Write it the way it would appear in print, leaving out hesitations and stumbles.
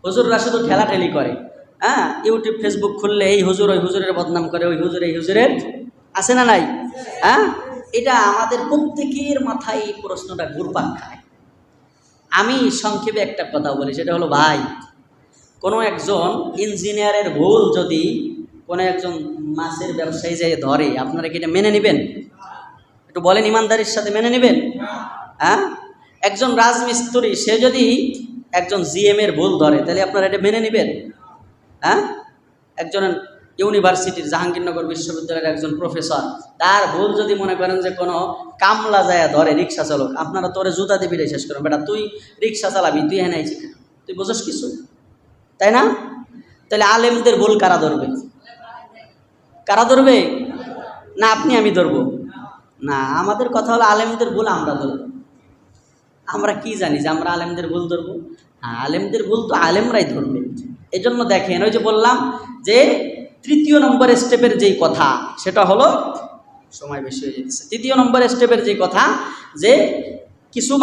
হুজুররা শুধু ঠেলাঠেলি করে, হ্যাঁ, ইউটিউব ফেসবুক খুললে এই হুজুর ওই হুজুরের বদনাম করে, ওই হুজুর এই হুজুরের, আছে না নাই? হ্যাঁ, এটা আমাদের প্রত্যেকের মাথায় এই প্রশ্নটা ঘুরপাক খায়। আমি সংক্ষেপে একটা কথা বলি, সেটা হলো ভাই, কোনো একজন ইঞ্জিনিয়ারের ভুল যদি কোনো একজন মাছের ব্যবসায়ী যে ধরে, আপনারা কি এটা মেনে নেবেন? একটু বলেন, ইমানদারির সাথে মেনে নেবেন? হ্যাঁ, একজন রাজমিস্ত্রি সে যদি একজন জিএম এর ভুল ধরে, তাহলে আপনারা এটা মেনে নেবেন? হ্যাঁ, একজন ইউনিভার্সিটির জাহাঙ্গীরনগর বিশ্ববিদ্যালয়ের একজন প্রফেসর, তার ভুল যদি মনে করেন যে কোনো কামলা যায় ধরে রিক্সা চালক, আপনারা তোরে জুতা দিয়ে বিড়ে শেষ করেন, বেটা তুই রিক্সা চালাবি, তুই হ্যাঁ নাইছি, তুই বোঝস কিছু, তাই না? তাহলে আলেমদের ভুল কারা ধরবে? কারা ধরবে? না আপনি আমি ধরবো? না, আমাদের কথা হলো আলেমদের ভুল আমরা ধরবো। আমরা কি জানি যে আমরা আলেমদের ভুল ধরবো? হ্যাঁ, আলেমদের ভুল তো আলেমরাই ধরবে। এই জন্য দেখেন, ওই যে বললাম যে তৃতীয় নম্বর স্টেপের যেই কথা, সেটা হলো, সময় বেশি হয়ে যেতেছে, তৃতীয় নম্বর স্টেপের যে কথা, যে কিছু